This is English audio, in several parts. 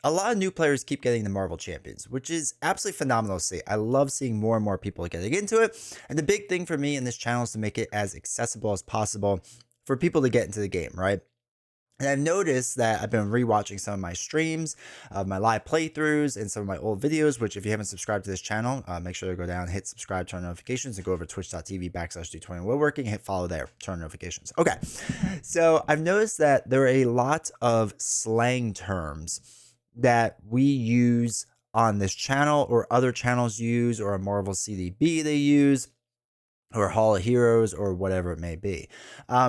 a lot of new players keep getting the Marvel Champions, which is absolutely phenomenal to see. I love seeing more and more people getting into it. And the big thing for me in this channel is to make it as accessible as possible for people to get into the game, right? And I've noticed that I've been rewatching some of my streams, my live playthroughs, and some of my old videos, which if you haven't subscribed to this channel, make sure to go down, hit subscribe, turn on notifications, and go over to twitch.tv/D20 Woodworking, hit follow there, turn on notifications. Okay, so I've noticed that there are a lot of slang terms that we use on this channel or other channels use or a Marvel CDB they use or Hall of Heroes or whatever it may be.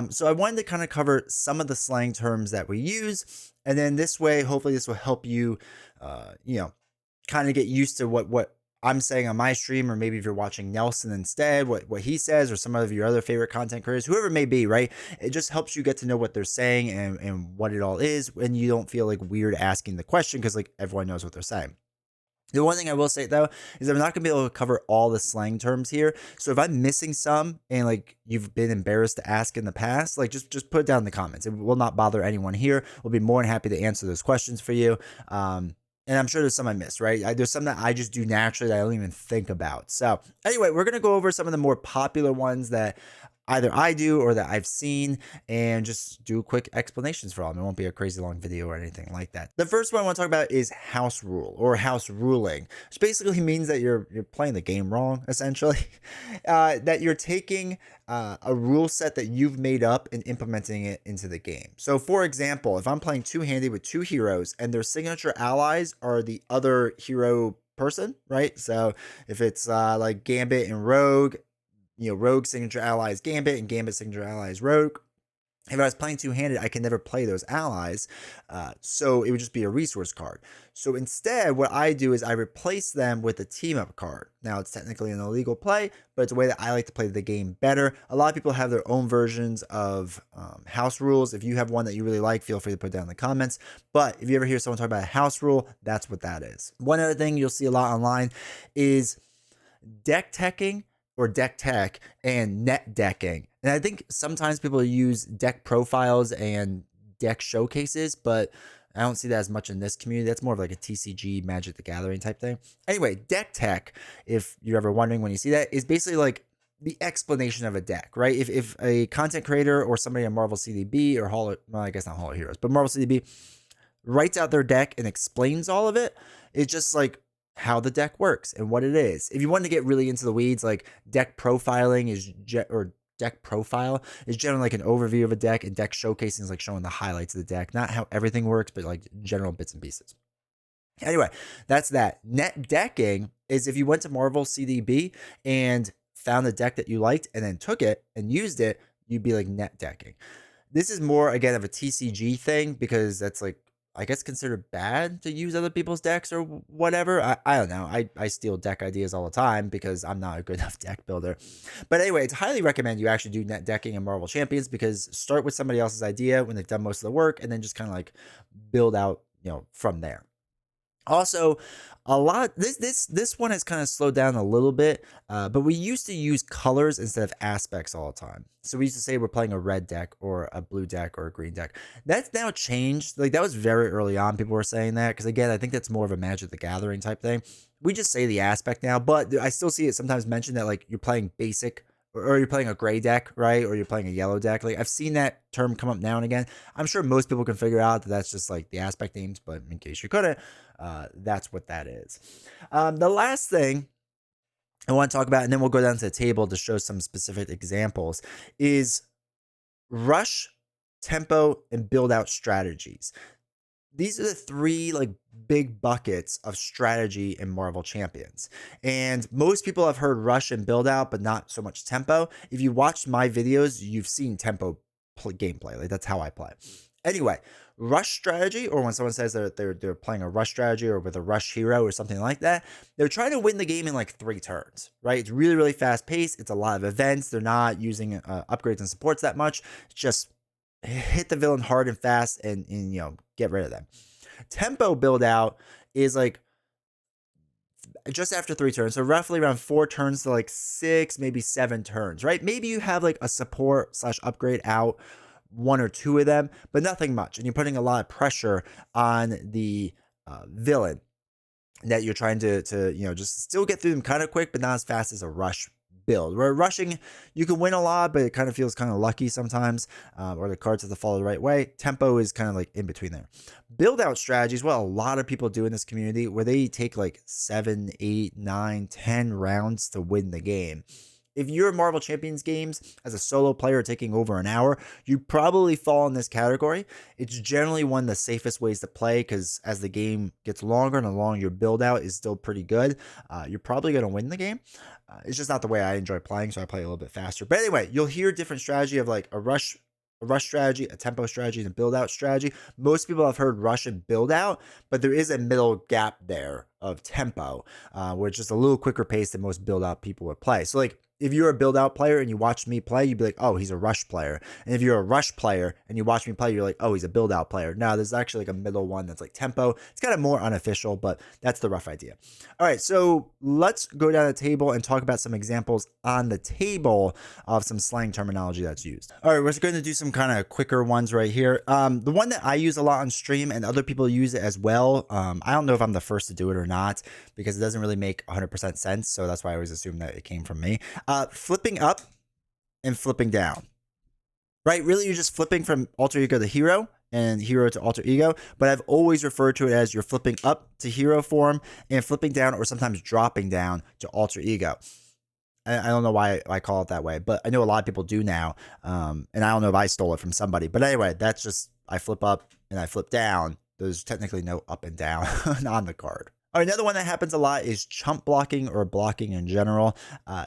So I wanted to kind of cover some of the slang terms that we use. And then this way, hopefully this will help you, kind of get used to what I'm saying on my stream, or maybe if you're watching Nelson instead, what he says, or some of your other favorite content creators, whoever it may be, right? It just helps you get to know what they're saying and what it all is, and you don't feel like weird asking the question because like everyone knows what they're saying. The one thing I will say though is I'm not gonna be able to cover all the slang terms here. So if I'm missing some and like you've been embarrassed to ask in the past, like just put it down in the comments. It will not bother anyone here. We'll be more than happy to answer those questions for you. And I'm sure there's some I missed, right? There's some that I just do naturally that I don't even think about. So anyway, we're gonna go over some of the more popular ones that either I do or that I've seen, and just do quick explanations for all of them. It won't be a crazy long video or anything like that. The first one I want to talk about is house rule or house ruling, which basically means that you're playing the game wrong, essentially. That you're taking a rule set that you've made up and implementing it into the game. So for example, if I'm playing two-handed with two heroes and their signature allies are the other hero person, right? So if it's like Gambit and Rogue, Rogue signature ally is Gambit and Gambit signature ally is Rogue. If I was playing two-handed, I can never play those allies, so it would just be a resource card. So instead, what I do is I replace them with a team-up card. Now, it's technically an illegal play, but it's a way that I like to play the game better. A lot of people have their own versions of house rules. If you have one that you really like, feel free to put it down in the comments. But if you ever hear someone talk about a house rule, that's what that is. One other thing you'll see a lot online is deck teching, or deck tech, and net decking. And I think sometimes people use deck profiles and deck showcases, but I don't see that as much in this community. That's more of like a TCG, Magic the Gathering type thing. Anyway, deck tech, if you're ever wondering when you see that, is basically like the explanation of a deck, right? If a content creator or somebody on Marvel CDB or well, I guess not Hall of Heroes, but Marvel CDB writes out their deck and explains all of it, it's just like how the deck works and what it is. If you want to get really into the weeds, like deck profiling or deck profile is generally like an overview of a deck, and deck showcasing is like showing the highlights of the deck, not how everything works, but like general bits and pieces. Anyway, that's that. Net decking is if you went to Marvel CDB and found a deck that you liked and then took it and used it, you'd be like net decking. This is more, again, of a TCG thing because that's like, I guess, considered bad to use other people's decks or whatever. I don't know. I steal deck ideas all the time because I'm not a good enough deck builder. But anyway, it's highly recommend you actually do net decking in Marvel Champions, because start with somebody else's idea when they've done most of the work and then just kind of like build out, from there. Also, a lot this one has kind of slowed down a little bit, but we used to use colors instead of aspects all the time. So we used to say we're playing a red deck or a blue deck or a green deck. That's now changed. Like that was very early on. People were saying that because, again, I think that's more of a Magic the Gathering type thing. We just say the aspect now, but I still see it sometimes mentioned that like you're playing basic, or you're playing a gray deck, right? Or you're playing a yellow deck. Like I've seen that term come up now and again. I'm sure most people can figure out that that's just like the aspect names, but in case you couldn't, that's what that is. The last thing I want to talk about, and then we'll go down to the table to show some specific examples, is rush, tempo, and build out strategies. These are the three like big buckets of strategy in Marvel Champions. And most people have heard rush and build out, but not so much tempo. If you watched my videos, you've seen tempo gameplay. Like that's how I play. Anyway, rush strategy, or when someone says that they're playing a rush strategy or with a rush hero or something like that, they're trying to win the game in like 3 turns, right? It's really, really fast paced. It's a lot of events. They're not using upgrades and supports that much. It's just hit the villain hard and fast and get rid of them. Tempo build out is like just after 3 turns, so roughly around 4 turns to like 6, maybe 7 turns, right? Maybe you have like a support / upgrade out 1 or 2 of them, but nothing much, and you're putting a lot of pressure on the villain that you're trying to just still get through them kind of quick, but not as fast as a rush build. Where rushing, you can win a lot, but it kind of feels kind of lucky sometimes, or the cards have to follow the right way. Tempo is kind of like in between there. Build out strategies, what a lot of people do in this community, where they take like 7, 8, 9, 10 rounds to win the game. If you're Marvel Champions games as a solo player taking over an hour, you probably fall in this category. It's generally one of the safest ways to play because as the game gets longer and the longer your build out is still pretty good, you're probably going to win the game. It's just not the way I enjoy playing, so I play a little bit faster. But anyway, you'll hear different strategy of like a rush strategy, a tempo strategy, and a build out strategy. Most people have heard rush and build out, but there is a middle gap there of tempo, where it's just a little quicker pace than most build out people would play. So like, if you're a build out player and you watch me play, you'd be like, oh, he's a rush player. And if you're a rush player and you watch me play, you're like, oh, he's a build out player. Now there's actually like a middle one that's like tempo. It's kind of more unofficial, but that's the rough idea. All right, so let's go down the table and talk about some examples on the table of some slang terminology that's used. All right, we're going to do some kind of quicker ones right here. The one that I use a lot on stream and other people use it as well. I don't know if I'm the first to do it or not because it doesn't really make 100% sense. So that's why I always assume that it came from me. Flipping up and flipping down, right? Really, you're just flipping from alter ego to hero and hero to alter ego. But I've always referred to it as you're flipping up to hero form and flipping down or sometimes dropping down to alter ego. I don't know why I call it that way, but I know a lot of people do now. And I don't know if I stole it from somebody. But anyway, that's just I flip up and I flip down. There's technically no up and down on the card. All right, another one that happens a lot is chump blocking or blocking in general.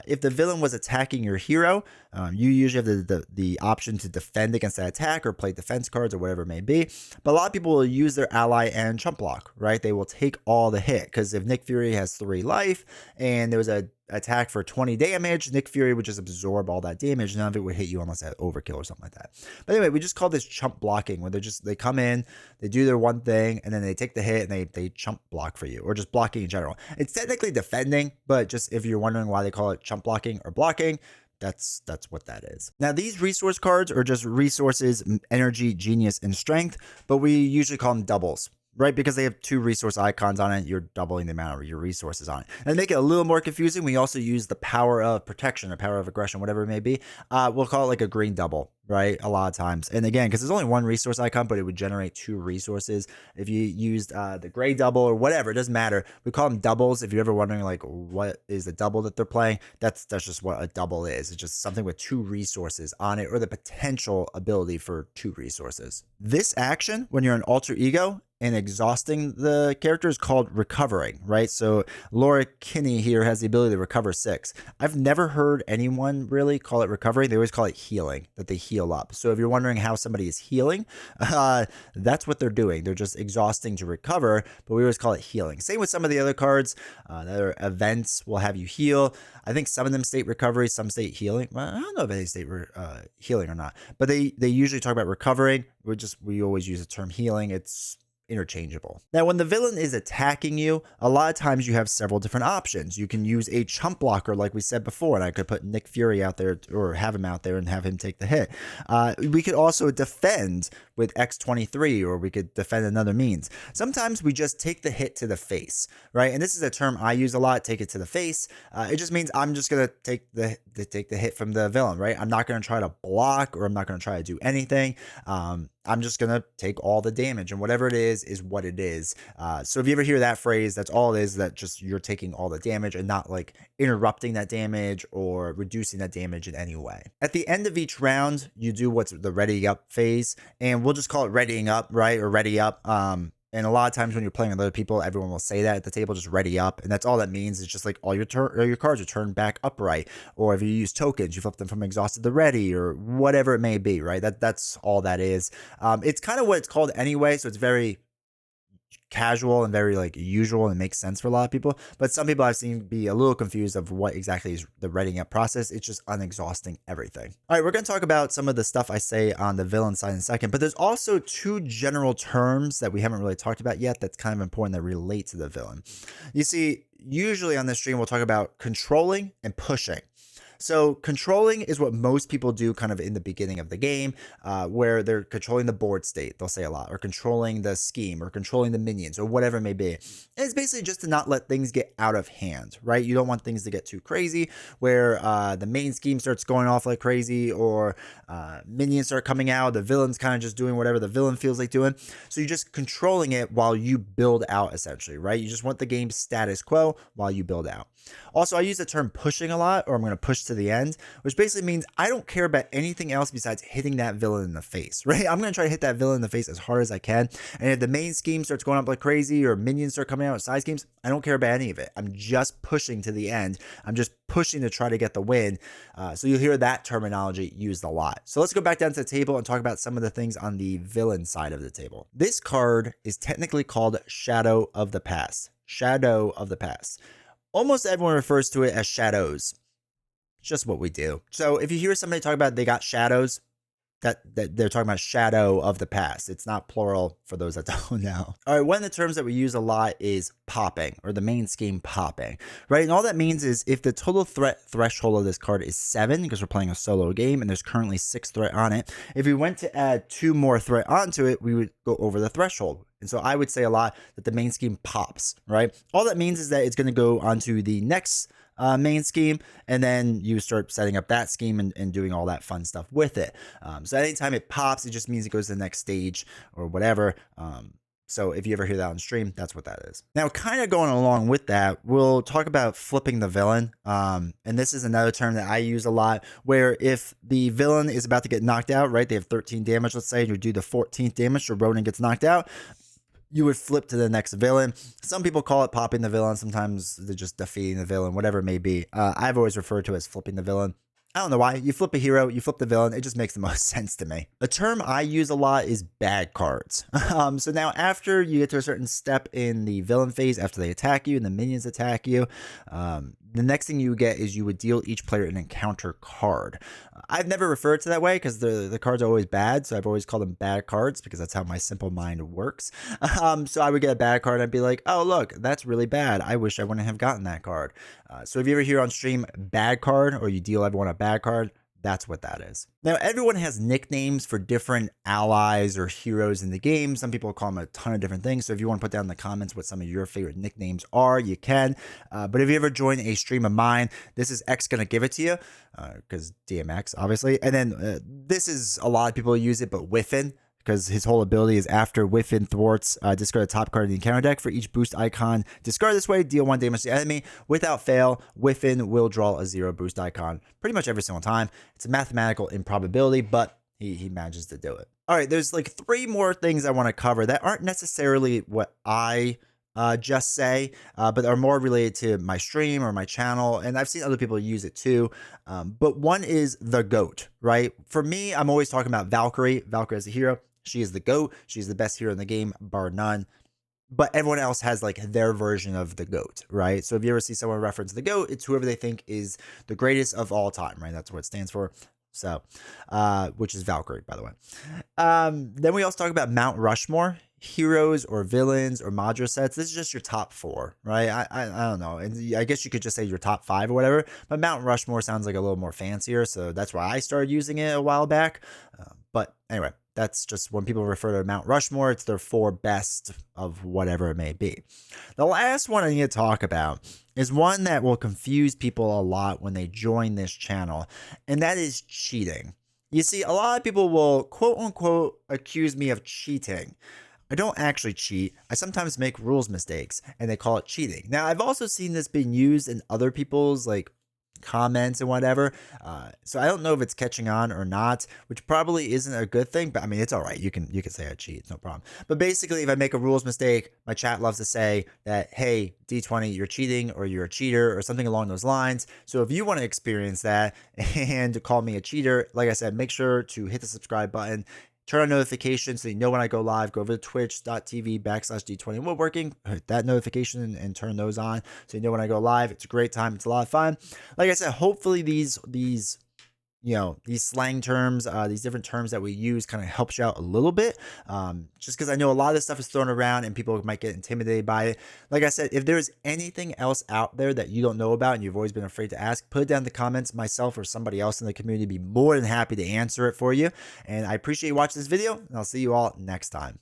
If the villain was attacking your hero, you usually have the option to defend against that attack or play defense cards or whatever it may be. But a lot of people will use their ally and chump block, right? They will take all the hit because if Nick Fury has 3 life and there was a attack for 20 damage, Nick Fury would just absorb all that damage. None of it would hit you unless it had overkill or something like that. But anyway, we just call this chump blocking, where they come in, they do their one thing, and then they take the hit and they chump block for you, or just blocking in general. It's technically defending, but just if you're wondering why they call it chump blocking or blocking, that's what that is. Now, these resource cards are just resources, energy, genius, and strength, but we usually call them doubles. Right, because they have 2 resource icons on it, you're doubling the amount of your resources on it. And to make it a little more confusing, we also use the power of protection or power of aggression, whatever it may be. We'll call it like a green double, right? A lot of times. And again, because there's only 1 resource icon, but it would generate 2 resources. If you used the gray double or whatever, it doesn't matter. We call them doubles. If you're ever wondering like what is the double that they're playing, that's just what a double is. It's just something with 2 resources on it, or the potential ability for 2 resources. This action, when you're an alter ego, and exhausting the character is called recovering, right? So Laura Kinney here has the ability to recover 6. I've never heard anyone really call it recovery. They always call it healing, that they heal up. So if you're wondering how somebody is healing, that's what they're doing. They're just exhausting to recover, but we always call it healing. Same with some of the other cards. Their events will have you heal. I think some of them state recovery, some state healing. Well, I don't know if they state healing or not, but they usually talk about recovering. We always use the term healing. It's interchangeable. Now, when the villain is attacking you, a lot of times you have several different options. You can use a chump blocker, like we said before, and I could put Nick Fury out there or have him out there and have him take the hit. We could also defend with X23, or we could defend another means. Sometimes we just take the hit to the face, right? And this is a term I use a lot, take it to the face. It just means I'm just going to take the hit from the villain, right? I'm not going to try to block, or I'm not going to try to do anything. I'm just going to take all the damage, and whatever it is what it is. So if you ever hear that phrase, that's all it is, that just you're taking all the damage and not like interrupting that damage or reducing that damage in any way. At the end of each round, you do what's the ready up phase, and we'll just call it readying up, right? Or ready up. And a lot of times when you're playing with other people, everyone will say that at the table, just ready up. And that's all that means. It's just like all your cards are turned back upright. Or if you use tokens, you flip them from exhausted to ready, or whatever it may be, right? That's all that is. It's kind of what it's called anyway. So it's very casual and very like usual, and it makes sense for a lot of people. But some people I've seen be a little confused of what exactly is the readying up process. It's just unexhausting everything. All right, we're going to talk about some of the stuff I say on the villain side in a second, but there's also 2 general terms that we haven't really talked about yet that's kind of important that relate to the villain. You see, usually on this stream, we'll talk about controlling and pushing. So controlling is what most people do kind of in the beginning of the game, where they're controlling the board state, they'll say a lot, or controlling the scheme, or controlling the minions, or whatever it may be. And it's basically just to not let things get out of hand, right? You don't want things to get too crazy, where the main scheme starts going off like crazy, or minions start coming out, the villain's kind of just doing whatever the villain feels like doing. So you're just controlling it while you build out, essentially, right? You just want the game's status quo while you build out. Also, I use the term pushing a lot, or I'm going to push to the end, which basically means I don't care about anything else besides hitting that villain in the face, right? I'm going to try to hit that villain in the face as hard as I can. And if the main scheme starts going up like crazy, or minions start coming out with side schemes, I don't care about any of it. I'm just pushing to the end. I'm just pushing to try to get the win. So you'll hear that terminology used a lot. So let's go back down to the table and talk about some of the things on the villain side of the table. This card is technically called Shadow of the Past. Shadow of the Past. Almost everyone refers to it as shadows. It's just what we do. So if you hear somebody talk about they got shadows, that they're talking about shadow of the past. It's not plural for those that don't know. All right, one of the terms that we use a lot is popping, or the main scheme popping, right? And all that means is if the total threat threshold of this card is 7, because we're playing a solo game and there's currently 6 threat on it, if we went to add 2 more threat onto it, we would go over the threshold. And so I would say a lot that the main scheme pops, right? All that means is that it's going to go onto the next main scheme, and then you start setting up that scheme and doing all that fun stuff with it. So anytime it pops, it just means it goes to the next stage or whatever. So if you ever hear that on stream, that's what that is. Now, kind of going along with that, we'll talk about flipping the villain. And this is another term that I use a lot, where if the villain is about to get knocked out, right? They have 13 damage, let's say, and you do the 14th damage, so Ronan gets knocked out, you would flip to the next villain. Some people call it popping the villain. Sometimes they're just defeating the villain, whatever it may be. I've always referred to it as flipping the villain. I don't know why. You flip a hero, you flip the villain. It just makes the most sense to me. A term I use a lot is bad cards. So now after you get to a certain step in the villain phase, after they attack you and the minions attack you, the next thing you get is you would deal each player an encounter card. I've never referred to that way because the cards are always bad, so I've always called them bad cards because that's how my simple mind works. So I would get a bad card and I'd be like, oh, look, that's really bad. I wish I wouldn't have gotten that card. So if you ever hear on stream bad card, or you deal everyone a bad card, that's what that is. Now, everyone has nicknames for different allies or heroes in the game. Some people call them a ton of different things. So if you want to put down in the comments what some of your favorite nicknames are, you can. But if you ever join a stream of mine, this is X going to give it to you, because DMX, obviously. And then this is, a lot of people use it, but Whiffin, because his whole ability is after Whiffin thwarts, discard a top card in the encounter deck. For each boost icon discard this way, deal 1 damage to the enemy. Without fail, Whiffin will draw a 0 boost icon pretty much every single time. It's a mathematical improbability, but he manages to do it. All right, there's like 3 more things I want to cover that aren't necessarily what I just say, but are more related to my stream or my channel, and I've seen other people use it too. But one is the GOAT, right? For me, I'm always talking about Valkyrie. Valkyrie as a hero. She is the GOAT. She's the best hero in the game, bar none. But everyone else has like their version of the GOAT, right? So if you ever see someone reference the GOAT, it's whoever they think is the greatest of all time, right? That's what it stands for. So, which is Valkyrie, by the way. Then we also talk about Mount Rushmore, heroes or villains or module sets. This is just your top 4, right? I don't know. And I guess you could just say your top 5 or whatever. But Mount Rushmore sounds like a little more fancier, so that's why I started using it a while back. But anyway, that's just when people refer to Mount Rushmore, it's their 4 best of whatever it may be. The last one I need to talk about is one that will confuse people a lot when they join this channel, and that is cheating. You see, a lot of people will quote unquote accuse me of cheating. I don't actually cheat. I sometimes make rules mistakes and they call it cheating. Now, I've also seen this being used in other people's like comments and whatever. So I don't know if it's catching on or not, which probably isn't a good thing, but I mean, it's all right. You can say I cheat. It's no problem. But basically, if I make a rules mistake, my chat loves to say that, hey, D20, you're cheating or you're a cheater or something along those lines. So if you want to experience that and call me a cheater, like I said, make sure to hit the subscribe button. Turn on notifications so you know when I go live. Go over to twitch.tv/D20 Woodworking. Hit that notification and turn those on so you know when I go live. It's a great time. It's a lot of fun. Like I said, hopefully these these slang terms, these different terms that we use kind of helps you out a little bit. Just because I know a lot of this stuff is thrown around and people might get intimidated by it. Like I said, if there's anything else out there that you don't know about and you've always been afraid to ask, put it down in the comments. Myself or somebody else in the community be more than happy to answer it for you. And I appreciate you watching this video, and I'll see you all next time.